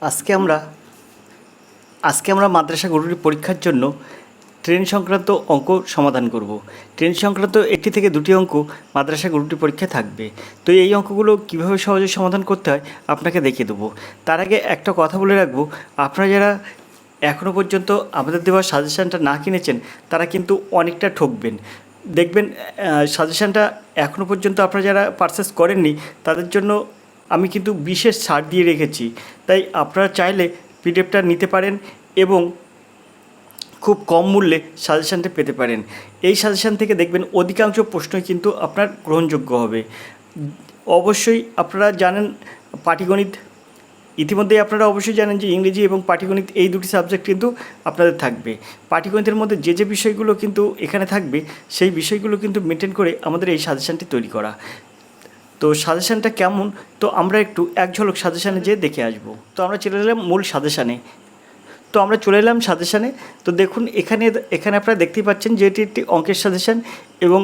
আজকে আমরা মাদ্রাসা গরুটি পরীক্ষার জন্য ট্রেন সংক্রান্ত অঙ্ক সমাধান করব। ট্রেন সংক্রান্ত একটি থেকে দুটি অঙ্ক মাদ্রাসা গরুটি পরীক্ষায় থাকবে। তো এই অঙ্কগুলো কীভাবে সহজে সমাধান করতে হয় আপনাকে দেখিয়ে দেবো। তার আগে একটা কথা বলে রাখবো, আপনারা যারা এখনও পর্যন্ত আমাদের দেওয়া সাজেশানটা না কিনেছেন তারা কিন্তু অনেকটা ঠকবেন। দেখবেন সাজেশানটা এখনও পর্যন্ত আপনারা যারা পারচেস করেননি তাদের জন্য আমি কিন্তু বিশেষ ছাড় দিয়ে রেখেছি। তাই আপনারা চাইলে পিডিএফটা নিতে পারেন এবং খুব কম মূল্যে সাজেশানটা পেতে পারেন। এই সাজেশান থেকে দেখবেন অধিকাংশ প্রশ্নই কিন্তু আপনার গ্রহণযোগ্য হবে। অবশ্যই আপনারা জানেন পাটিগণিত, ইতিমধ্যেই আপনারা অবশ্যই জানেন যে ইংরেজি এবং পাটিগণিত এই দুটি সাবজেক্ট কিন্তু আপনাদের থাকবে। পাটিগণিতের মধ্যে যে বিষয়গুলো কিন্তু এখানে থাকবে সেই বিষয়গুলো কিন্তু মেনটেন করে আমাদের এই সাজেশানটি তৈরি করা। তো সাজেশানটা কেমন, তো আমরা একটু এক ঝলক সাজেশানে যেয়ে দেখে আসবো। তো আমরা চলে এলাম মূল সাজেশানে। তো দেখুন এখানে আপনারা দেখতেই পাচ্ছেন যে এটি একটি অঙ্কের সাজেশান এবং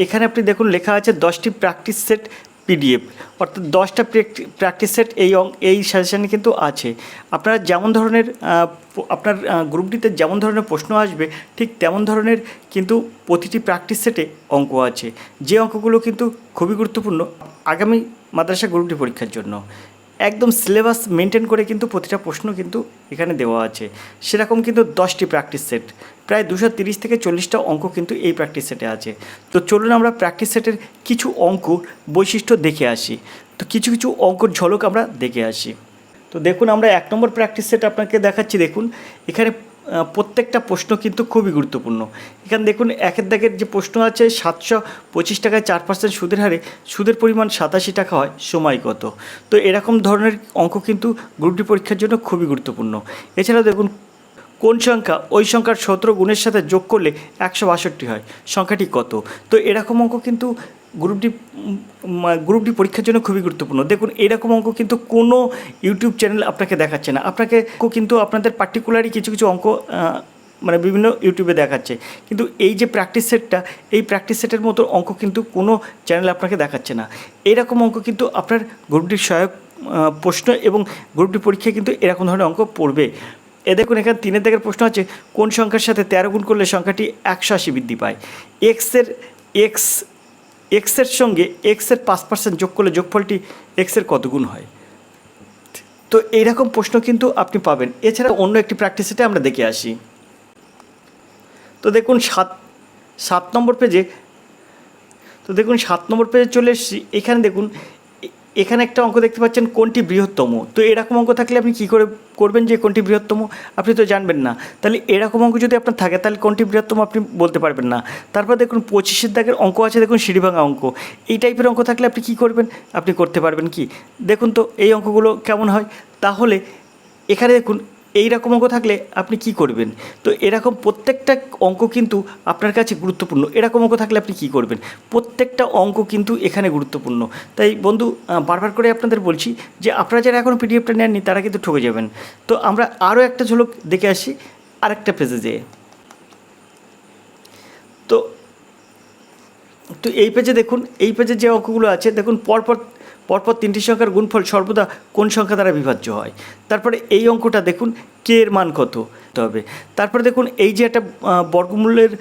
এখানে আপনি দেখুন লেখা আছে 10টি প্র্যাকটিস সেট পিডিএফ, অর্থাৎ 10টা প্র্যাকটিস সেট এই সাজেশানে কিন্তু আছে। আপনারা যেমন ধরনের আপনার গ্রুপটিতে যেমন ধরনের প্রশ্ন আসবে ঠিক তেমন ধরনের কিন্তু প্রতিটি প্র্যাকটিস সেটে অঙ্ক আছে, যে অঙ্কগুলো কিন্তু খুবই গুরুত্বপূর্ণ আগামী মাদ্রাসা গ্রুপটি পরীক্ষার জন্য। একদম সিলেবাস মেনটেন করে কিন্তু প্রতিটা প্রশ্ন কিন্তু এখানে দেওয়া আছে। সেরকম কিন্তু 10টি প্র্যাকটিস সেট, প্রায় 230 থেকে 40টা অঙ্ক কিন্তু এই প্র্যাকটিস সেটে আছে। তো চলুন আমরা প্র্যাকটিস সেটের কিছু অঙ্ক বৈশিষ্ট্য দেখে আসি। তো কিছু অঙ্কর ঝলক আমরা দেখে আসি। তো দেখুন আমরা 1 নম্বর প্র্যাকটিস সেট আপনাকে দেখাচ্ছি। দেখুন এখানে প্রত্যেকটা প্রশ্ন কিন্তু খুবই গুরুত্বপূর্ণ। এখানে দেখুন একের দাগের যে প্রশ্ন আছে 725 টাকায় 4% সুদের হারে সুদের পরিমাণ 87 টাকা হয়, সময় কত? তো এরকম ধরনের অঙ্ক কিন্তু গ্রুপ-ডি পরীক্ষার জন্য খুবই গুরুত্বপূর্ণ। এছাড়াও দেখুন কোন সংখ্যা ওই সংখ্যার 17 গুণের সাথে যোগ করলে 162 হয়, সংখ্যাটি কত? তো এরকম অঙ্ক কিন্তু গ্রুপ ডি পরীক্ষার জন্য খুবই গুরুত্বপূর্ণ। দেখুন এরকম অঙ্ক কিন্তু কোনো ইউটিউব চ্যানেল আপনাকে দেখাচ্ছে না, আপনাকে কিন্তু আপনাদের পার্টিকুলারই কিছু অঙ্ক বিভিন্ন ইউটিউবে দেখাচ্ছে, কিন্তু এই যে প্র্যাকটিস সেটটা, এই প্র্যাকটিস সেটের মতো অঙ্ক কিন্তু কোনো চ্যানেল আপনাকে দেখাচ্ছে না। এইরকম অঙ্ক কিন্তু আপনার গ্রুপ ডির সহায়ক প্রশ্ন এবং গ্রুপ ডি পরীক্ষায় কিন্তু এরকম ধরনের অঙ্ক পড়বে। দেখুন এখানে 3 দাগের প্রশ্ন আছে কোন সংখ্যার সাথে 13 গুণ করলে সংখ্যাটি 180 বৃদ্ধি পায়? এক্সের সঙ্গে এক্সের 5% যোগ করলে যোগফলটি এক্সের কত গুণ হয়? তো এইরকম প্রশ্ন কিন্তু আপনি পাবেন। এছাড়া অন্য একটি প্র্যাকটিস সেটে আমরা দেখে আসি। তো দেখুন 7 নম্বর পেজে চলে এসেছি। এখানে দেখুন এখানে একটা অঙ্ক দেখতে পাচ্ছেন কোনটি বৃহত্তম। তো এরকম অঙ্ক থাকলে আপনি কী করে করবেন যে কোনটি বৃহত্তম? আপনি তো জানবেন না। তাহলে এরকম অঙ্ক যদি আপনার থাকে তাহলে কোনটি বৃহত্তম আপনি বলতে পারবেন না। তারপর দেখুন 25 দাগের অঙ্ক আছে, দেখুন সিঁড়িভাঙা অঙ্ক। এই টাইপের অঙ্ক থাকলে আপনি কী করবেন? আপনি করতে পারবেন কি? দেখুন তো এই অঙ্কগুলো কেমন হয়। তাহলে এখানে দেখুন এই রকম অঙ্ক থাকলে আপনি কি করবেন? তো এরকম প্রত্যেকটা অঙ্ক কিন্তু আপনার কাছে গুরুত্বপূর্ণ। এরকম অঙ্ক থাকলে আপনি কি করবেন? প্রত্যেকটা অঙ্ক কিন্তু এখানে গুরুত্বপূর্ণ। তাই বন্ধু বারবার করে আপনাদের বলছি যে আপনারা যারা এখনও পিডিএফটা নেননি তারা কিন্তু ঠকে যাবেন। তো আমরা আরও একটা ঝলক দেখে আসি আরেকটা পেজে যেয়ে। তো এই পেজে দেখুন, এই পেজে যে অঙ্কগুলো আছে দেখুন পরপর 3টি সংখ্যার গুণফল সর্বদা কোন সংখ্যা দ্বারা বিভাজ্য হয়? তারপরে এই অঙ্কটা দেখুন কে এর মান কত হবে। তারপরে দেখুন এই যে একটা বর্গমূলের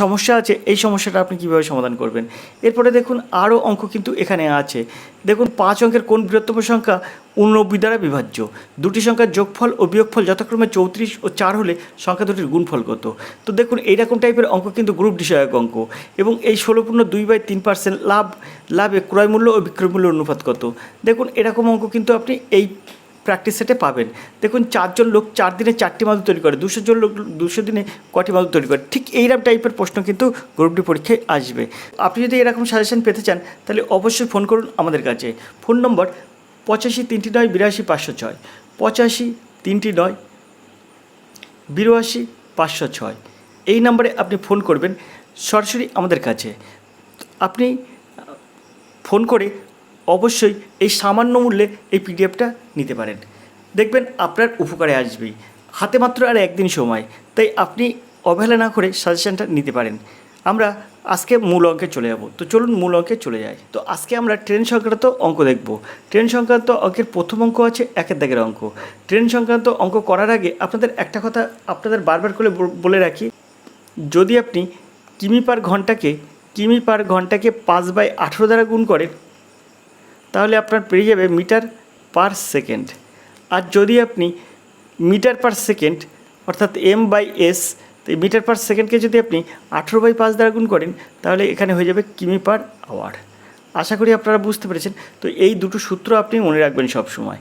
সমস্যা আছে, এই সমস্যাটা আপনি কীভাবে সমাধান করবেন? এরপরে দেখুন আরও অঙ্ক কিন্তু এখানে আছে। দেখুন 5 অঙ্কের কোন বৃহত্তম সংখ্যা 89 দ্বারা বিভাজ্য? দুটি সংখ্যার যোগফল ও বিয়োগফল যথাক্রমে 34 ও 4 হলে সংখ্যা দুটির গুণফল কত? তো দেখুন এইরকম টাইপের অঙ্ক কিন্তু গ্রুপ বিষয়ক অঙ্ক। এবং এই 16.2/3% লাভে ক্রয় মূল্য ও বিক্রয় মূল্যের অনুপাত কত? দেখুন এরকম অঙ্ক কিন্তু আপনি এই প্র্যাকটিস সেটে পাবেন। দেখুন 4 জন লোক 4 দিনে 4টি মাদুর তৈরি করে, 200 জন লোক 200 দিনে কটি মাদুর তৈরি করে? ঠিক এইরকম টাইপের প্রশ্ন কিন্তু গ্রুপ ডি পরীক্ষায় আসবে। আপনি যদি এরকম সাজেশন পেতে চান তাহলে অবশ্যই ফোন করুন আমাদের কাছে। ফোন নম্বর 85 309 82 506, 85 309 82 506। এই নম্বরে আপনি ফোন করবেন সরাসরি আমাদের কাছে। আপনি ফোন করে অবশ্যই এই সামান্য মূল্যে এই পিডিএফটা নিতে পারেন, দেখবেন আপনার উপকারে আসবেই। হাতে মাত্র আর একদিন সময়, তাই আপনি অবহেলা না করে সাজেশনটা নিতে পারেন। আমরা আজকে মূল অঙ্কে চলে যাব। তো চলুন মূল অঙ্কে চলে যাই। তো আজকে আমরা ট্রেন সংক্রান্ত অঙ্ক দেখব। ট্রেন সংক্রান্ত অঙ্কের প্রথম অঙ্ক আছে একের দাগের অঙ্ক। ট্রেন সংক্রান্ত অঙ্ক করার আগে আপনাদের একটা কথা আপনাদের বারবার করে বলে রাখি, যদি আপনি কিমি পার ঘন্টাকে 5/18 দ্বারা গুণ করেন তাহলে আপনার পেয়ে যাবে মিটার পার সেকেন্ড। আর যদি আপনি মিটার পার সেকেন্ড অর্থাৎ M/S, তো মিটার পার সেকেন্ডকে যদি আপনি 18/5 দ্বারা গুণ করেন তাহলে এখানে হয়ে যাবে কিমি পার আওয়ার। আশা করি আপনারা বুঝতে পেরেছেন। তো এই দুটো সূত্র আপনি মনে রাখবেন সব সময়।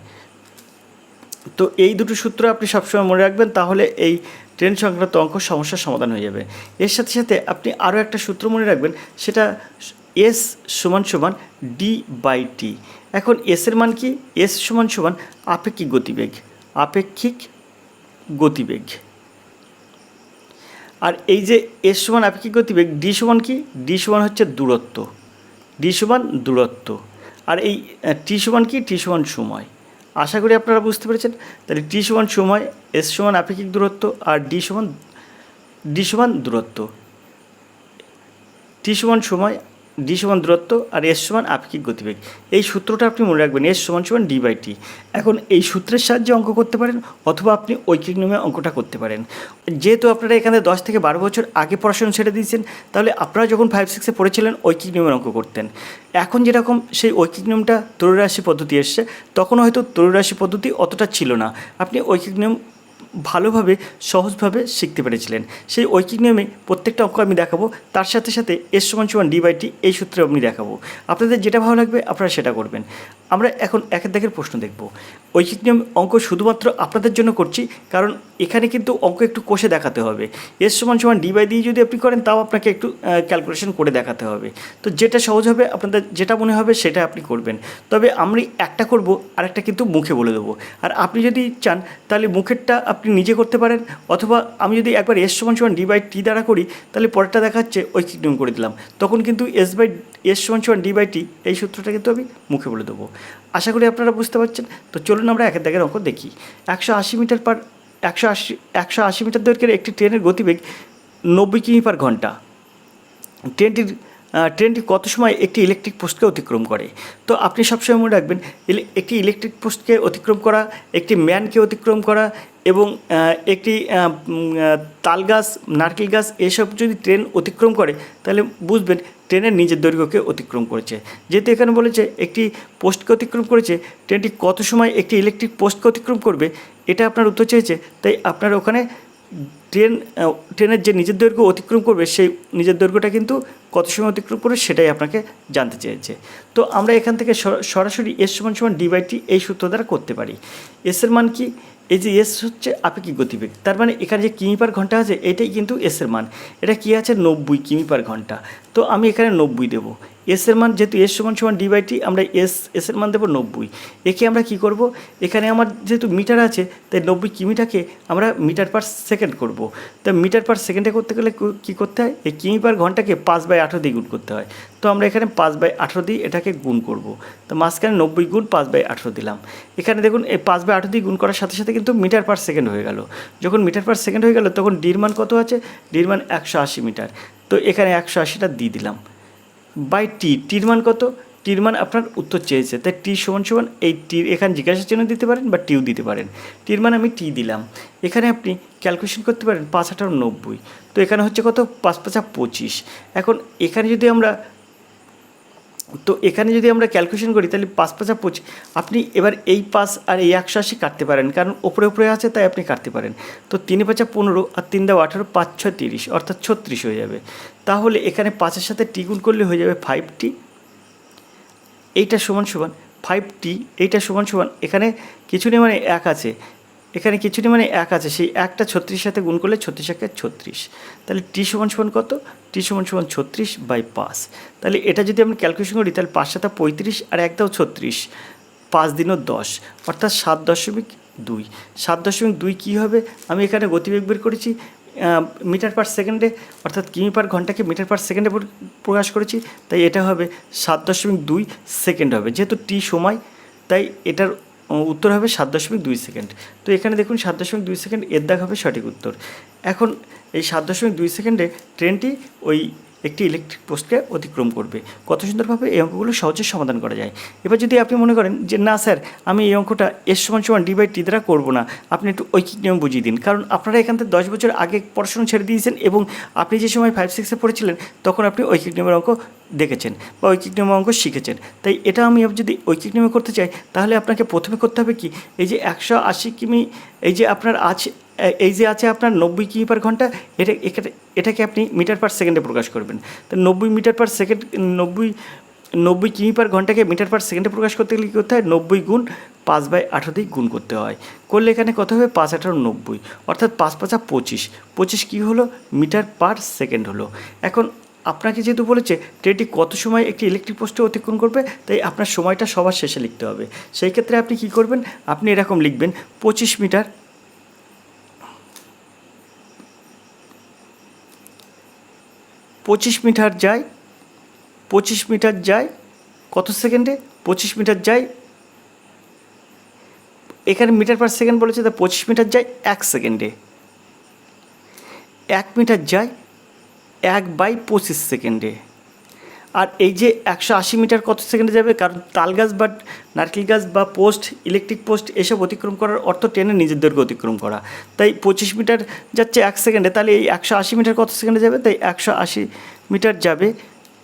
তো এই দুটো সূত্র আপনি সবসময় মনে রাখবেন, তাহলে এই ট্রেন সংক্রান্ত অঙ্ক সমস্যার সমাধান হয়ে যাবে। এর সাথে সাথে আপনি আরও একটা সূত্র মনে রাখবেন, সেটা S = D/T। এখন এসের মান কি? S = আপেক্ষিক গতিবেগ। আর এই যে S = আপেক্ষিক গতিবেগ, D = কি? D হচ্ছে দূরত্ব। আর এই T = কি? T = সময়। আশা করি আপনারা বুঝতে পেরেছেন। তাহলে T = সময়, S = আপেক্ষিক দূরত্ব, আর D = দূরত্ব। T = সময়, D = দূরত্ব, আর S = আপেক্ষিক গতিবেগ। এই সূত্রটা আপনি মনে রাখবেন, S = D/T। এখন এই সূত্রের সাহায্যে অঙ্ক করতে পারেন, অথবা আপনি ঐকিক নিয়মে অঙ্কটা করতে পারেন। যেহেতু আপনারা এখানে 10 থেকে 12 বছর আগে পড়াশোনা ছেড়ে দিয়েছেন, তাহলে আপনারা যখন 5-6-এ পড়েছিলেন ঐকিক নিয়মের অঙ্ক করতেন। এখন যেরকম সেই ঐকিক নিয়মটা ত্রৈরাশি পদ্ধতি এসছে, তখন হয়তো ত্রৈরাশি পদ্ধতি অতটা ছিল না। আপনি ঐকিক নিয়ম ভালোভাবে সহজভাবে শিখতে পেরেছিলেন। সেই ঐকিক নিয়মে প্রত্যেকটা অঙ্ক আমি দেখাবো, তার সাথে সাথে S = D/T এই সূত্রে আমি দেখাবো। আপনাদের যেটা ভালো লাগবে আপনারা সেটা করবেন। আমরা এখন একের দাগের প্রশ্ন দেখব। ঐকিক নিয়ম অঙ্ক শুধুমাত্র আপনাদের জন্য করছি, কারণ এখানে কিন্তু অঙ্ক একটু কষে দেখাতে হবে। S = D/D যদি আপনি করেন, তাও আপনাকে একটু ক্যালকুলেশন করে দেখাতে হবে। তো যেটা সহজ হবে, আপনাদের যেটা মনে হবে সেটা আপনি করবেন। তবে আমি একটা করব, আরেকটা কিন্তু মুখে বলে দেবো। আর আপনি যদি চান তাহলে মুখেরটা আপনি নিজে করতে পারেন, অথবা আমি যদি একবার S = D/T দ্বারা করি, তাহলে পরেরটা দেখাচ্ছে ঐকিক নিয়ম করে দিলাম, তখন কিন্তু S = D/T এই সূত্রটা কিন্তু আমি মুখে বলে দেবো। আশা করি আপনারা বুঝতে পারছেন। তো চলুন আমরা একের দাগের অঙ্ক দেখি। 180 মিটার দৈর্ঘ্যের একটি ট্রেনের গতিবেগ 90 কিমি/ঘন্টা। ট্রেনটি কত সময় একটি ইলেকট্রিক পোস্টকে অতিক্রম করে? তো আপনি সবসময় মনে রাখবেন, একটি ইলেকট্রিক পোস্টকে অতিক্রম করা, একটি ম্যানকে অতিক্রম করা, এবং একটি তাল গাছ, নারকেল গাছ, এসব যদি ট্রেন অতিক্রম করে তাহলে বুঝবেন ট্রেনের নিজের দৈর্ঘ্যকে অতিক্রম করেছে। যেহেতু এখানে বলেছে একটি পোস্টকে অতিক্রম করেছে, ট্রেনটি কত সময় একটি ইলেকট্রিক পোস্টকে অতিক্রম করবে, এটা আপনার উত্তর চেয়েছে। তাই আপনার ওখানে ট্রেনের যে নিজের দৈর্ঘ্য অতিক্রম করবে, সেই নিজের দৈর্ঘ্যটা কিন্তু কত সময় অতিক্রম করবে সেটাই আপনাকে জানতে চেয়েছে। তো আমরা এখান থেকে সরাসরি S = D/T এই সূত্র দ্বারা করতে পারি। এসের মান কি? এই যে S হচ্ছে আপেক্ষিক গতিবেগ, তার মানে এখানে যে কিমি/ঘন্টা আছে এটাই কিন্তু এসের মান। এটা কি আছে? 90 কিমি/ঘন্টা। তো আমি এখানে 90 দেবো। এসের মান যেহেতু S = D/T, আমরা এসের মান দেবো 90। একে আমরা কি করব? এখানে আমার যেহেতু মিটার আছে, তাই 90 কিমিটাকে আমরা মিটার পার সেকেন্ড করব। তো মিটার পার সেকেন্ডে করতে গেলে কী করতে হয়? এই কিমি/ঘন্টাকে 5/18 দিয়ে গুণ করতে হয়। তো আমরা এখানে 5/18 দিয়ে এটাকে গুণ করব। তো মাঝখানে 90 গুণ 5/18 দিলাম। এখানে দেখুন এই 5/18 দিয়ে গুণ করার সাথে সাথে কিন্তু মিটার পার সেকেন্ড হয়ে গেল। যখন মিটার পার সেকেন্ড হয়ে গেল, তখন ডির মান কত আছে? ডির মান 180 মিটার। তো এখানে 180টা দিয়ে দিলাম। বাই টির মান কত? টির মান আপনার উত্তর চেয়েছে, তাই T = এই টির এখানে জিজ্ঞাসা চিহ্ন দিতে পারেন বা টিও দিতে পারেন। টির মান আমি টি দিলাম। এখানে আপনি ক্যালকুলেশন করতে পারেন 5×8 = 90। তো এখানে হচ্ছে কত? 5×5 = 25। এখন এখানে যদি আমরা ক্যালকুলেশন করি, তাহলে 5×5 = 25। আপনি এবার এই 5 আর এই 180 কাটতে পারেন, কারণ উপরে আছে তাই আপনি কাটতে পারেন। তো 3×5 = 15, আর 3 × 18, 5×6 = 30, অর্থাৎ 36 হয়ে যাবে। তাহলে এখানে 5-এর সাথে টি গুণ করলে হয়ে যাবে 5T। এইটা সমান 5T, এইটা সমান এখানে কিছু নেই মানে 1 আছে, এখানে কিছু নেই মানে 1 আছে, সেই 1টা 36 সাথে গুণ করলে 36×1 = 36। তাহলে T সমান কত? T সমান 36/5। তাহলে এটা যদি আমি ক্যালকুলেশন করি, তাহলে 5 7 35 আর 1 দাও 36, 5 দিনও 10, অর্থাৎ 7.2। 7.2 কী হবে? আমি এখানে গতিবেগ বের করেছি মিটার পার সেকেন্ডে, অর্থাৎ কিমি/ঘন্টাকে মিটার পার সেকেন্ডে প্রকাশ করেছি, তাই এটা হবে 7.2 সেকেন্ড হবে। যেহেতু টি সময়, তাই এটার উত্তর হবে 7.2 সেকেন্ড। তো এখানে দেখুন 7.2 সেকেন্ড, এর দাগ হবে সঠিক উত্তর। এখন এই 7.2 সেকেন্ডে ট্রেনটি ওই একটি ইলেকট্রিক পোস্টকে অতিক্রম করবে। কত সুন্দরভাবে এই অঙ্কগুলো সহজে সমাধান করা যায়। এবার যদি আপনি মনে করেন যে না স্যার, আমি এই অঙ্কটা S = D/T দ্বারা করবো না, আপনি একটু ঐকিক নিয়ম বুঝিয়ে দিন। কারণ আপনারা এখান থেকে 10 বছর আগে পড়াশোনা ছেড়ে দিয়েছেন এবং আপনি যে সময় 5-6-এ পড়েছিলেন তখন আপনি ঐকিক নিয়মের অঙ্ক দেখেছেন বা ঐকিক নিয়মের অঙ্ক শিখেছেন। তাই এটা আমি যদি ঐকিক নিয়মে করতে চাই তাহলে আপনাকে প্রথমে করতে হবে কি, এই যে 180 কিমি, এই যে আপনার আছে, এই যে আছে আপনার 90 কিমি/ঘন্টা, এটাকে আপনি মিটার/সেকেন্ডে প্রকাশ করবেন। তো 90 মিটার/সেকেন্ড, 90 কিমি/ঘন্টাকে মিটার/সেকেন্ডে প্রকাশ করতে গেলে কী করতে হয়, 90 গুণ 5/18 দিয়ে গুণ করতে হয়। করলে এখানে কত হবে, 5×18 = 90, অর্থাৎ 5×5 = 25, 25 কী হলো, মিটার/সেকেন্ড হলো। এখন আপনাকে যেহেতু বলেছে ট্রেনটি কত সময় একটি ইলেকট্রিক পোস্টে অতিক্রম করবে, তাই আপনার সময়টা সবার শেষে লিখতে হবে। সেই ক্ষেত্রে আপনি কী করবেন, আপনি এরকম লিখবেন 25 মিটার, 25 মিটার যায়, 25 মিটার যায় কত সেকেন্ডে, 25 মিটার যায়, এখানে মিটার/সেকেন্ড বলেছে, তা 25 মিটার যায় 1 সেকেন্ডে, 1 মিটার যায় 1/25 সেকেন্ডে। আর এই যে 180 মিটার কত সেকেন্ডে যাবে, কারণ তাল গাছ বা নারকেল গাছ বা পোস্ট, ইলেকট্রিক পোস্ট এসব অতিক্রম করার অর্থ ট্রেনের নিজের দৈর্ঘ্য অতিক্রম করা। তাই 25 মিটার যাচ্ছে 1 সেকেন্ডে, তাহলে এই 180 মিটার কত সেকেন্ডে যাবে, তাই 180 মিটার যাবে,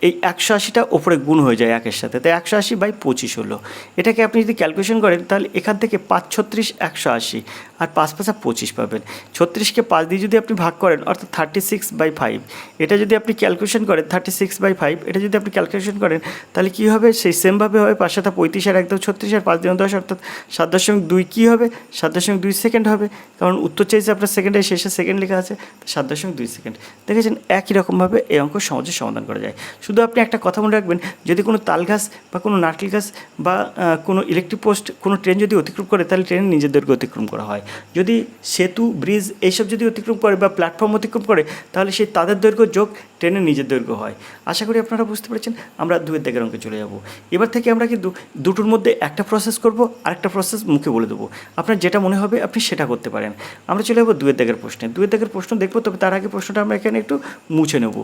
এই 180টা ওপরে গুণ হয়ে যায় 1-এর সাথে, তাই 180/25 হলো। এটাকে আপনি যদি ক্যালকুলেশন করেন তাহলে এখান থেকে 5×36 180 আর 5×5 25 পাবেন। 36কে 5 দিয়ে যদি আপনি ভাগ করেন অর্থাৎ 36/5, এটা যদি আপনি ক্যালকুলেশন করেন 36/5, এটা যদি আপনি ক্যালকুলেশন করেন তাহলে কী হবে, সেই সেমভাবে হবে, 5 × 35 আর 1 × 36 আর 5 × 10 অর্থাৎ 7.2 কী হবে, 7.2 সেকেন্ড হবে, কারণ উত্তর চাইছে আপনার সেকেন্ডের শেষে সেকেন্ড লেখা আছে, 7.2 সেকেন্ড। দেখেছেন, একই রকমভাবে এই অঙ্ক সহজে সমাধান করা যায়। শুধু আপনি একটা কথা মনে রাখবেন, যদি কোনো তাল গাছ বা কোনো নারকেল গাছ বা কোনো ইলেকট্রিক পোস্ট, কোনো ট্রেন যদি অতিক্রম করে তাহলে ট্রেনের নিজের দৈর্ঘ্য অতিক্রম করা হয়। যদি সেতু, ব্রিজ এইসব যদি অতিক্রম করে বা প্ল্যাটফর্ম অতিক্রম করে তাহলে সেই তাদের দৈর্ঘ্য যোগ ট্রেনের নিজের দৈর্ঘ্য হয়। আশা করি আপনারা বুঝতে পেরেছেন। আমরা 2-এর দাগের অঙ্কে চলে যাব। এবার থেকে আমরা কিন্তু দুটোর মধ্যে একটা প্রসেস করব, আরেকটা প্রসেস মুখে বলে দেবো। আপনার যেটা মনে হবে আপনি সেটা করতে পারেন। আমরা চলে যাবো 2-এর দাগের প্রশ্নে। 2-এর দাগের প্রশ্ন দেখবো, তবে তার আগে প্রশ্নটা আমরা এখানে একটু মুছে নেব।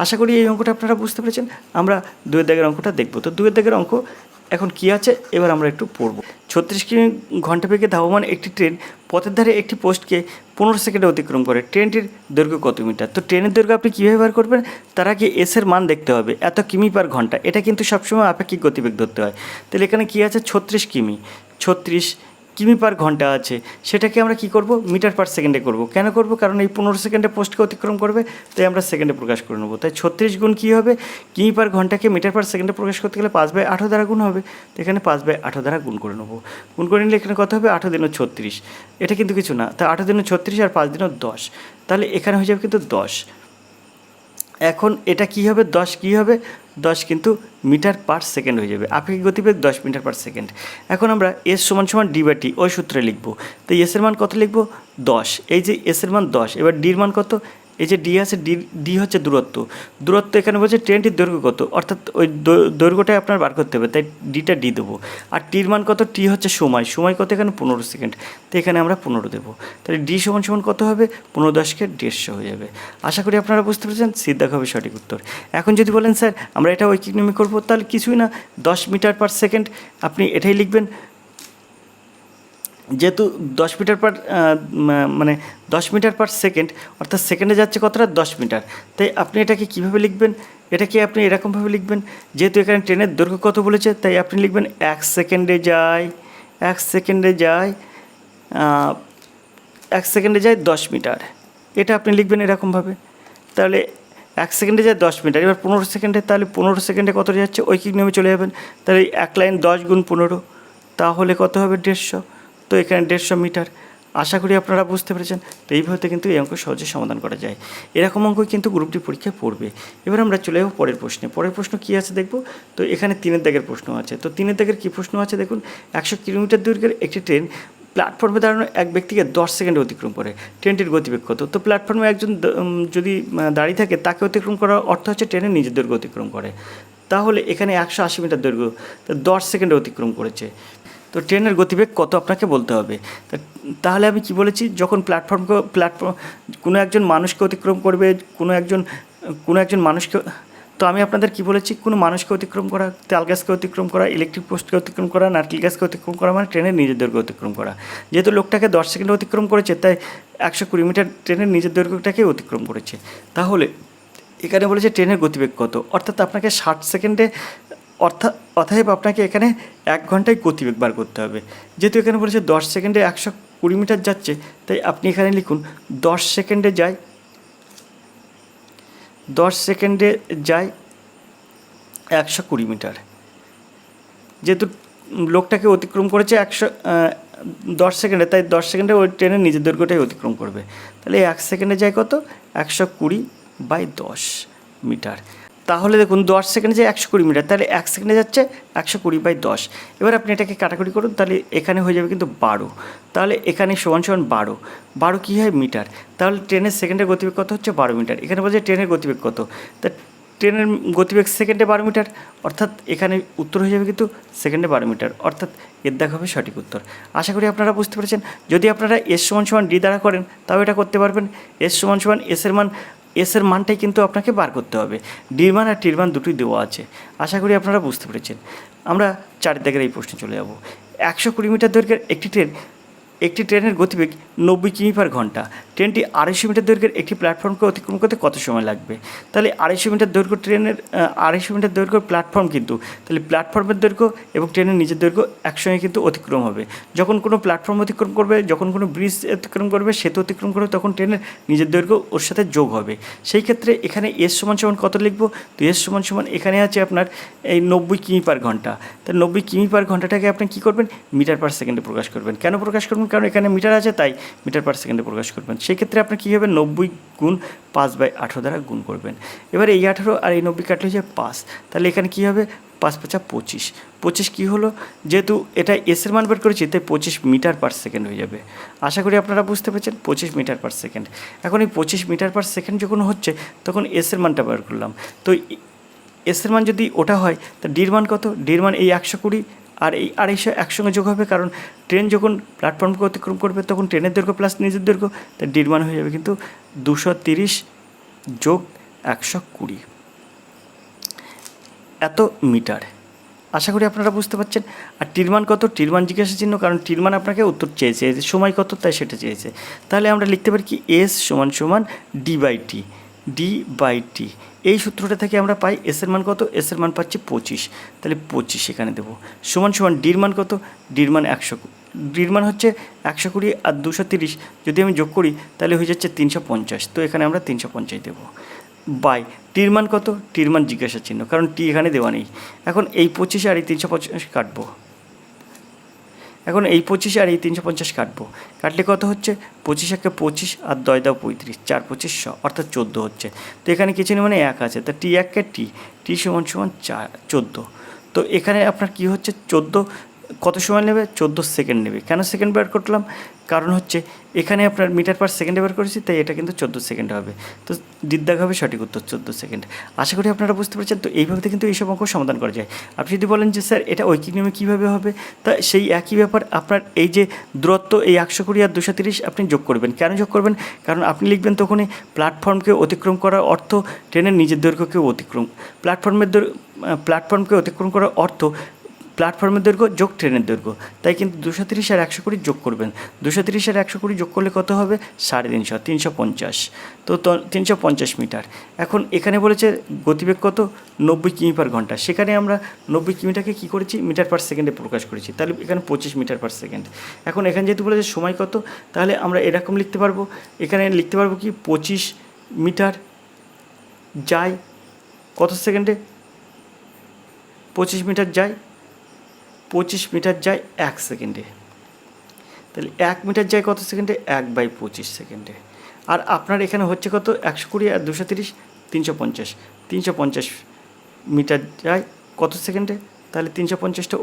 আশা করি এই অঙ্কটা আপনারা বুঝতে পেরেছেন। আমরা 2-এর দাগের অঙ্কটা দেখব। তো 2-এর দাগের অঙ্ক এখন কী আছে এবার আমরা একটু পড়ব। 36 কিমি/ঘন্টা বেগে ধাবমান একটি ট্রেন পথের ধারে একটি পোস্টকে 15 সেকেন্ডে অতিক্রম করে। ট্রেনটির দৈর্ঘ্য কত মিটার? তো ট্রেনের দৈর্ঘ্য আপনি কীভাবে বার করবেন, তার আগে এসের মান দেখতে হবে, এত কিমি/ঘন্টা, এটা কিন্তু সবসময় আপেক্ষিক গতিবেগ ধরতে হয়। তাহলে এখানে কী আছে, 36 কিমি, 36 কিমি/ঘন্টা আছে, সেটাকে আমরা কী করব, মিটার/সেকেন্ডে করব। কেন করব, কারণ এই 15 সেকেন্ডে পোস্টকে অতিক্রম করবে, তাই আমরা সেকেন্ডে প্রকাশ করে নেব। তাই 36 গুণ কী হবে, কিমি/ঘন্টাকে মিটার/সেকেন্ডে প্রকাশ করতে গেলে 5/18 দ্বারা গুণ হবে, তো এখানে 5/18 দ্বারা গুণ করে নেব। গুণ করে নিলে এখানে কত হবে, 8 × 36, এটা কিন্তু কিছু না, তা 8 × 36 আর 5 × 10, তাহলে এখানে হয়ে যাবে কিন্তু 10। এখন এটা কী হবে, 10 কী হবে, 10 কিন্তু মিটার/সেকেন্ড হয়ে যাবে, আপেক্ষিক গতিবেগ 10 মিটার/সেকেন্ড। এখন আমরা S = D/T ওই সূত্রে লিখব। তো এসের মান কত লিখব, 10, এই যে এসের মান 10, এবার ডির মান কত, এই যে ডি আছে, ডি হচ্ছে দূরত্ব এখানে বলছে ট্রেনটির দৈর্ঘ্য কত, অর্থাৎ ওই দৈর্ঘ্যটাই আপনার বার করতে হবে, তাই ডিটা ডি দেবো। আর টির মান কত, টি হচ্ছে সময় কত, এখানে 15 সেকেন্ড, তো এখানে আমরা 15 দেবো। তাহলে ডি = কত হবে, 15 × 10 = 150 হয়ে যাবে। আশা করি আপনারা বুঝতে পেরেছেন, সিদ্ধাক হবে সঠিক উত্তর। এখন যদি বলেন স্যার আমরা এটা ঐকিক নিয়মে করবো, তাহলে কিছুই না, 10 মিটার/সেকেন্ড আপনি এটাই লিখবেন, যেহেতু 10 মিটার/সেকেন্ড অর্থাৎ সেকেন্ডে যাচ্ছে কতটা, 10 মিটার, তাই আপনি এটাকে কীভাবে লিখবেন, এটাকে আপনি এরকমভাবে লিখবেন, যেহেতু এখানে ট্রেনের দৈর্ঘ্য কত বলেছে, তাই আপনি লিখবেন 1 সেকেন্ডে যায় 10 মিটার, এটা আপনি লিখবেন এরকমভাবে। তাহলে 1 সেকেন্ডে যায় 10 মিটার, এবার 15 সেকেন্ডে, তাহলে 15 সেকেন্ডে কত যাচ্ছে, ঐকিক নিয়মে চলে যাবেন, তাহলে 1 লাইন 10 × 15, তাহলে কত হবে, 150, তো এখানে 150 মিটার। আশা করি আপনারা বুঝতে পেরেছেন। তো এইভাবে কিন্তু এই অঙ্ক সহজে সমাধান করা যায়। এরকম অঙ্ক কিন্তু গ্রুপটি পরীক্ষায় পড়বে। এবার আমরা চলে যাবো পরের প্রশ্নে। পরের প্রশ্ন কী আছে দেখব। তো এখানে 3-এর দাগের প্রশ্ন আছে। তো 3-এর দাগের কী প্রশ্ন আছে দেখুন, 100 কিলোমিটার দৈর্ঘ্যের একটি ট্রেন প্ল্যাটফর্মে দাঁড়ানো এক ব্যক্তিকে 10 সেকেন্ডে অতিক্রম করে। ট্রেনটির গতিবেগ কত? তো প্ল্যাটফর্মে একজন যদি দাঁড়িয়ে থাকে তাকে অতিক্রম করার অর্থ হচ্ছে ট্রেনের নিজের দৈর্ঘ্য অতিক্রম করে। তাহলে এখানে 180 মিটার দৈর্ঘ্য, তো 10 সেকেন্ডে অতিক্রম করেছে। তো ট্রেনের গতিবেগ কত আপনাকে বলতে হবে। তাহলে আমি কি বলেছি, যখন প্ল্যাটফর্ম কোনো একজন মানুষকে অতিক্রম করবে, কোনো একজন মানুষকে তো আমি আপনাদের কি বলেছি, কোনো মানুষকে অতিক্রম করা, তাল গাছকে অতিক্রম করা, ইলেকট্রিক পোস্টকে অতিক্রম করা, নারকেল গাছকে অতিক্রম করা মানে ট্রেনের নিজের দৈর্ঘ্য অতিক্রম করা। যেহেতু লোকটাকে 10 সেকেন্ডে অতিক্রম করেছে, তাই 120 মিটার ট্রেনের নিজের দৈর্ঘ্যটাকে অতিক্রম করেছে। তাহলে এখানে বলেছে ট্রেনের গতিবেগ কত, অর্থাৎ আপনাকে 60 সেকেন্ডে অতএব আপনাকে এখানে 1 ঘন্টায় গতিবেগ বার করতে হবে। যেহেতু এখানে বলেছে 10 সেকেন্ডে 120 মিটার যাচ্ছে, তাই আপনি এখানে লিখুন 10 সেকেন্ডে যায় 120 মিটার। যেহেতু লোকটাকে অতিক্রম করেছে 10 সেকেন্ডে, তাই 10 সেকেন্ডে ওই ট্রেনের নিজের দৈর্ঘ্যটাই অতিক্রম করবে। তাহলে 1 সেকেন্ডে যায় কত, 120/10 মিটার। তাহলে দেখুন 10 সেকেন্ডে যায় 120 মিটার, তাহলে 1 সেকেন্ডে যাচ্ছে 120/10। এবার আপনি এটাকে কাটাকুটি করুন, তাহলে এখানে হয়ে যাবে কিন্তু 12। তাহলে এখানে সমান 12 কী হয়, মিটার। তাহলে ট্রেনের সেকেন্ডের গতিবেগ কত হচ্ছে, 12 মিটার। এখানে বলছে ট্রেনের গতিবেগ কত, তা ট্রেনের গতিবেগ সেকেন্ডে 12 মিটার, অর্থাৎ এখানে উত্তর হয়ে যাবে কিন্তু সেকেন্ডে 12 মিটার, অর্থাৎ এর দেখা হবে সঠিক উত্তর। আশা করি আপনারা বুঝতে পেরেছেন। যদি আপনারা এস সমান ডি দ্বারা করেন তাও এটা করতে পারবেন। এস সমান এসের মানটাই কিন্তু আপনাকে বার করতে হবে। ডির মান আর টির মান দুটোই দেওয়া আছে। আশা করি আপনারা বুঝতে পেরেছেন। আমরা 4 দাগের এই প্রশ্নে চলে যাব। 120 মিটার দৈর্ঘ্যের একটি ট্রেনের গতিবেগ 90 কিমি পার ঘন্টা। ট্রেনটি 250 মিটার দৈর্ঘ্যের একটি প্ল্যাটফর্মকে অতিক্রম করতে কত সময় লাগবে? তাহলে 250 মিটার দৈর্ঘ্য ট্রেনের 250 মিটার দৈর্ঘ্য প্ল্যাটফর্ম, কিন্তু তাহলে প্ল্যাটফর্মের দৈর্ঘ্য এবং ট্রেনের নিজের দৈর্ঘ্য একসঙ্গে কিন্তু অতিক্রম হবে। যখন কোনো প্ল্যাটফর্ম অতিক্রম করবে, যখন কোনো ব্রিজ অতিক্রম করবে, সেতু অতিক্রম করবে, তখন ট্রেনের নিজের দৈর্ঘ্য ওর সাথে যোগ হবে। সেই ক্ষেত্রে এখানে এস সমান কত লিখব? তো এস সমান এখানে আছে আপনার এই 90 কিমি পার ঘন্টা। তাহলে 90 কিমি পার ঘন্টাটাকে আপনি কী করবেন, মিটার পার সেকেন্ডে প্রকাশ করবেন। কেন প্রকাশ করবেন? কারণ এখানে মিটার আছে, তাই মিটার পার সেকেন্ডে প্রকাশ করবেন। সেই ক্ষেত্রে আপনার কী হবে, 90 গুণ 5/18 দ্বারা গুণ করবেন। এবার এই 18 আর এই 90 কাটলে হচ্ছে 5, তাহলে এখানে কী হবে, 5×5 = 25। 25 কী হলো, যেহেতু এটা এসের মান বের করেছি, তাই 25 মিটার পার সেকেন্ড হয়ে যাবে। আশা করি আপনারা বুঝতে পেরেছেন, 25 মিটার পার সেকেন্ড। এখন এই 25 মিটার পার সেকেন্ড যখন হচ্ছে, তখন এসের মানটা বের করলাম। তো এসের মান যদি ওটা হয়, তা ডির মান কত? ডির মান এই 120 আর এই 250 একসঙ্গে যোগ হবে, কারণ ট্রেন যখন প্ল্যাটফর্মকে অতিক্রম করবে, তখন ট্রেনের দৈর্ঘ্য প্লাস নিজের দৈর্ঘ্য, তাই ডির মান হয়ে যাবে কিন্তু 230 যোগ 120 এত মিটার। আশা করি আপনারা বুঝতে পারছেন। আর টির মান কত? টির মান জিজ্ঞাসা চিহ্ন, কারণ টির মান আপনাকে উত্তর চেয়েছে, সময় কত, তাই সেটা চেয়েছে। তাহলে আমরা লিখতে পারি কি, এস সমান ডি/টি। এই সূত্রটা থেকে আমরা পাই এসের মান কত, এসের মান পাচ্ছি 25, তাহলে 25 এখানে দেবো। সমান ডির মান কত, ডির মান 100, ডির মান হচ্ছে 120 আর 230 যদি আমি যোগ করি তাহলে হয়ে যাচ্ছে 350, তো এখানে আমরা 350 দেবো। বাই টির মান কত, টির মান জিজ্ঞাসা চিহ্ন, কারণ টি এখানে দেওয়া নেই। এখন এই 25 আর এই 350 কাটবো, এখন এই 25 আর এই 350 কাটবো, কাটলে কত হচ্ছে, 25 একে 25 আর 2 দাও 35, 4 25 100, অর্থাৎ 14 হচ্ছে। তো এখানে কিছু নেই, মানে 1 আছে, তা টি 1 টি সমান 14। তো এখানে আপনার কি হচ্ছে, 14 কত সময় নেবে, 14 সেকেন্ড নেবে। কেন সেকেন্ড বের করলাম, কারণ হচ্ছে এখানে আপনার মিটার পার সেকেন্ডে বের করেছি, তাই এটা কিন্তু 14 সেকেন্ড হবে। তো দিদ্দাগ হবে সঠিক উত্তর 14 সেকেন্ড। আশা করি আপনারা বুঝতে পেরেছেন। তো এইভাবে কিন্তু এইসব অঙ্ক সমাধান করা যায়। আপনি যদি বলেন যে স্যার এটা ঐকিক নিয়মে কীভাবে হবে, তা সেই একই ব্যাপার, আপনার এই যে দূরত্ব এই 120 আর 230 আপনি যোগ করবেন। কেন যোগ করবেন, কারণ আপনি লিখবেন তখনই প্ল্যাটফর্মকে অতিক্রম করার অর্থ ট্রেনের নিজের দৈর্ঘ্যকে অতিক্রম, প্ল্যাটফর্মকে অতিক্রম করার অর্থ প্ল্যাটফর্মের দৈর্ঘ্য যোগ ট্রেনের দৈর্ঘ্য, তাই কিন্তু 230 আর 120 যোগ করবেন। 230 আর 120 যোগ করলে কত হবে, 350, 350, তো 350 মিটার। এখন এখানে বলেছে গতিবেগ কত, 90 কিমি পার ঘন্টা। সেখানে আমরা 90 কিমিটাকে কী করেছি, মিটার পার সেকেন্ডে প্রকাশ করেছি, তাহলে এখানে 25 মিটার পার সেকেন্ড। এখন এখানে যেহেতু বলেছে সময় কত, তাহলে আমরা এরকম লিখতে পারবো, এখানে লিখতে পারবো কি, 25 মিটার যায় কত সেকেন্ডে, 25 মিটার যায় 1 সেকেন্ডে। তাহলে 1 মিটার যায় কত সেকেন্ডে, 1/25 সেকেন্ডে। আর আপনার এখানে হচ্ছে কত, 120 আর 230, 350 মিটার যায় কত সেকেন্ডে, তাহলে 350টা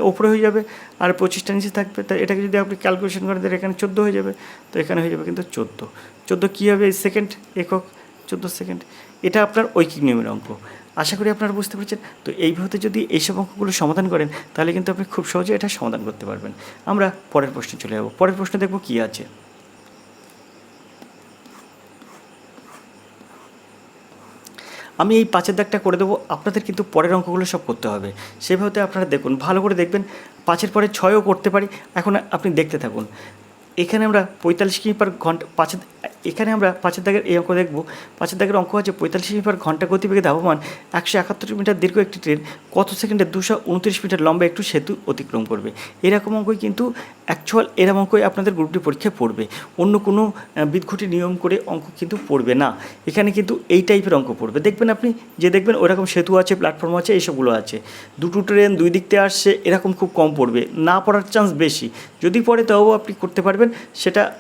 ওপরে হয়ে যাবে আর 25টা নিচে থাকবে। তাই এটাকে যদি আপনি ক্যালকুলেশন করেন তাহলে এখানে 14 হয়ে যাবে। তো এখানে হয়ে যাবে কিন্তু 14 কী হবে, সেকেন্ড একক, 14 সেকেন্ড। এটা আপনার ঐকিক নিয়মের অঙ্ক। আশা করি আপনারা বুঝতে পেরেছেন। তো এইভাবে যদি এইসব অঙ্কগুলো সমাধান করেন, তাহলে কিন্তু আপনি খুব সহজে এটা সমাধান করতে পারবেন। আমরা পরের প্রশ্নে চলে যাব। পরের প্রশ্ন দেখব কী আছে। আমি এই 5-এর দাগটা করে দেবো, আপনাদের কিন্তু পরের অঙ্কগুলো সব করতে হবে। সেভাবে আপনারা দেখুন, ভালো করে দেখবেন। 5-এর পরে 6ও করতে পারি। এখন আপনি দেখতে থাকুন। এখানে আমরা 45 কিমি পার ঘন্টা এখানে আমরা 5-এর দাগের এই অঙ্ক দেখব। 5-এর দাগের অঙ্ক আছে 45 কিমি পার ঘন্টা গতিবেগে ধাবমান 171 মিটার দীর্ঘ একটি ট্রেন কত সেকেন্ডে 229 মিটার লম্বা একটু সেতু অতিক্রম করবে। এরকম অঙ্কই কিন্তু এরকম অঙ্কই আপনাদের গ্রুপ ডি পরীক্ষায় পড়বে। অন্য কোনো বিদঘুটি নিয়ম করে অঙ্ক কিন্তু পড়বে না। এখানে কিন্তু এই টাইপের অঙ্ক পড়বে। দেখবেন আপনি যে দেখবেন ওরকম সেতু আছে, প্ল্যাটফর্ম আছে, এইসবগুলো আছে। দুটো ট্রেন দুই দিক থেকে আসছে, এরকম খুব কম পড়বে, না পড়ার চান্স বেশি। যদি পড়ে তাও আপনি করতে পারবেন,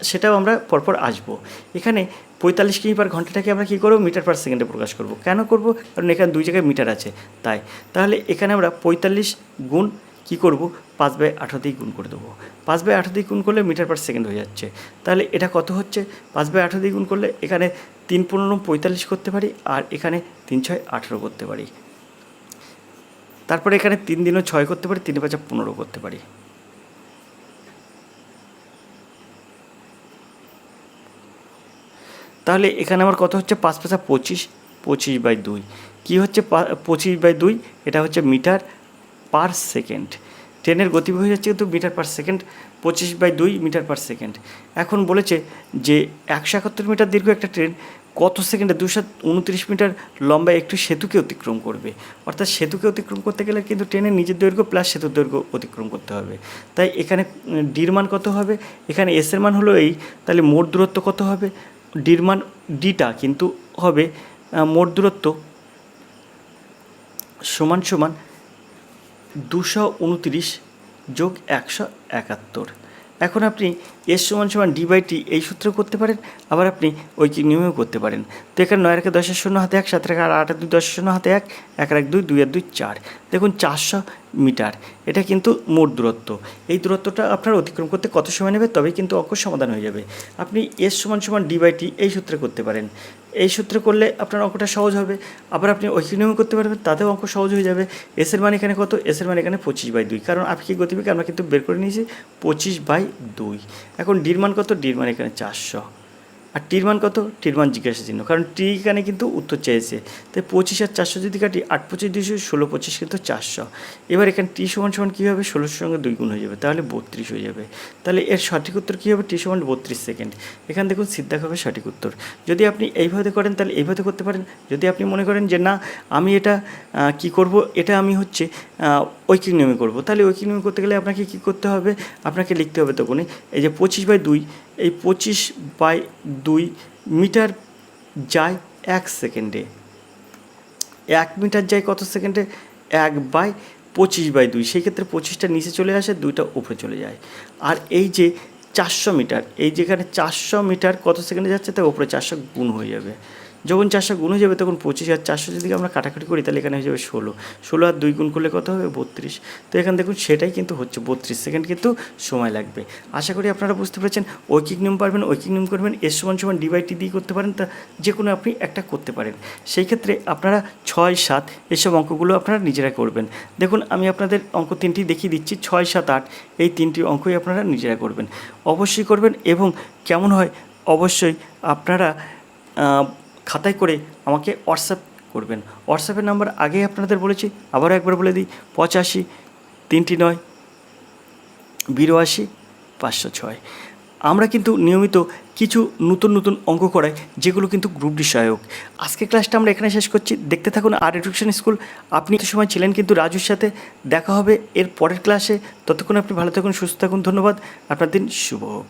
সেটাও আমরা পরপর আসবো। এখানে 45 কিমি পার ঘন্টাটাকে আমরা কী করবো, মিটার পার সেকেন্ডে প্রকাশ করব। কেন করব? কারণ এখানে দুই জায়গায় মিটার আছে তাই। তাহলে এখানে আমরা 45 গুণ কী করব, 5/18 দিয়ে গুণ করে দেবো। 5/18 দিয়ে গুণ করলে মিটার পার সেকেন্ড হয়ে যাচ্ছে। তাহলে এটা কত হচ্ছে, 5/18 দিয়ে গুণ করলে এখানে 3×15 45 করতে পারি, আর এখানে 3×6 18 করতে পারি। তারপরে এখানে 3 দিনও 6 করতে পারি, 3×5 15 করতে পারি। তাহলে এখানে আমার কত হচ্ছে, 5×5 25, 25/2 কী হচ্ছে, 25/2 এটা হচ্ছে মিটার পার সেকেন্ড। ট্রেনের গতিবেগ হয়ে যাচ্ছে কিন্তু metre per second, 25/2 metre per second. এখন বলেছে যে 171 মিটার দীর্ঘ একটা ট্রেন কত সেকেন্ডে 229 মিটার লম্বা একটু সেতুকে অতিক্রম করবে। অর্থাৎ সেতুকে অতিক্রম করতে গেলে কিন্তু ট্রেনের নিজের দৈর্ঘ্য প্লাস সেতুর দৈর্ঘ্য অতিক্রম করতে হবে। তাই এখানে ডির মান কত হবে, এখানে এসের মান হলো এই, তাহলে মোট দূরত্ব কত হবে, ডির মান ডিটা কিন্তু হবে মোট দূরত্ব সমান সমান 229 যোগ 171। এখন আপনি এস সমান সমান ডি/টি এই সূত্র করতে পারেন, আবার আপনি ঐকিক নিয়মেও করতে পারেন। তো এখানে 9 রেখে 10 শূন্য হাতে 1, 7 রেখে 8 2 10 শূন্য হাতে 1, 1 আর 1 2, 2 আর 2 4। দেখুন 400 মিটার, এটা কিন্তু মোট দূরত্ব। এই দূরত্বটা আপনার অতিক্রম করতে কত সময় নেবে, তবেই কিন্তু অঙ্ক সমাধান হয়ে যাবে। আপনি এস সমান সমান ডি/টি এই সূত্রে করতে পারেন। এই সূত্রে করলে আপনার অঙ্কটা সহজ হবে। আবার আপনি ঐকিক নিয়মে করতে পারবেন, তাতেও অঙ্ক সহজ হয়ে যাবে। এসের মান এখানে কত, এসের মান এখানে 25/2, কারণ আপেক্ষিক গতিবেগ আমরা কিন্তু বের করে নিয়েছি 25/2। এখন ডির মান কত, ডির মান এখানে 400, আর টির মান কত, টির মান জিজ্ঞাসা চিহ্ন, কারণ টি এখানে কিন্তু উত্তর চেয়েছে। তাই 25 আর 400 যদি কাটি, 8 25 200, 16 25 কিন্তু 400। এবার এখানে টি সমান সমান কী হবে, 16-এর সঙ্গে 2 গুণ হয়ে যাবে, তাহলে 32 হয়ে যাবে। তাহলে এর সঠিক উত্তর কী হবে, টি সমান 32 সেকেন্ড। এখানে দেখুন সিদ্ধাক হবে সঠিক উত্তর। যদি আপনি এইভাবে করেন তাহলে এইভাবে করতে পারেন। যদি আপনি মনে করেন যে না আমি এটা কি করব, এটা আমি হচ্ছে ঐকিক নিয়মে করব, তাহলে ঐকিক নিয়মে করতে গেলে আপনাকে কী করতে হবে, আপনাকে লিখতে হবে তখনই এই যে 25/2, এই 25/2 মিটার যায় 1 সেকেন্ডে। 1 মিটার যায় কত সেকেন্ডে, 1/25/2। সেই ক্ষেত্রে 25টা নিচে চলে আসে, 2টা উপরে চলে যায়। আর এই যে 400 মিটার, এই যেখানে 400 মিটার কত সেকেন্ডে যাচ্ছে, তার উপরে 400 গুণ হয়ে যাবে। যখন 400 গুণ হয়ে যাবে তখন 25 আর 400 যদি আমরা কাটাকাটি করি তাহলে এখানে হয়ে যাবে 16 আর 2 গুণ করলে কত হবে, 32। তো এখানে দেখুন সেটাই কিন্তু হচ্ছে 32 সেকেন্ড কিন্তু সময় লাগবে। আশা করি আপনারা বুঝতে পেরেছেন। ঐকিক নিয়ম পারবেন, ঐকিক নিয়ম করবেন, এস সমান সমান ডি/টি দিয়ে করতে পারেন, তা যে কোনো আপনি একটা করতে পারেন। সেই ক্ষেত্রে আপনারা 6, 7 এসব অঙ্কগুলো আপনারা নিজেরা করবেন। দেখুন আমি আপনাদের অঙ্ক 3টি দেখিয়ে দিচ্ছি, 6, 7, 8 এই 3টি অঙ্কই আপনারা নিজেরা করবেন, অবশ্যই করবেন। এবং কেমন হয় অবশ্যই আপনারা খাতায় করে আমাকে হোয়াটসঅ্যাপ করবেন। হোয়াটসঅ্যাপের নাম্বার আগেই আপনাদের বলেছি, আবারও একবার বলে দিই, 85 309 82 506। আমরা কিন্তু নিয়মিত কিছু নতুন নতুন অঙ্ক করাই, যেগুলো কিন্তু গ্রুপ ডি সহায়ক। আজকে ক্লাসটা আমরা এখানে শেষ করছি। দেখতে থাকুন আর এডুকেশন স্কুল। আপনি তো সময় ছিলেন কিন্তু রাজুর সাথে। দেখা হবে এর পরের ক্লাসে। ততক্ষণ আপনি ভালো থাকুন, সুস্থ থাকুন। ধন্যবাদ। আপনার দিন শুভ হোক।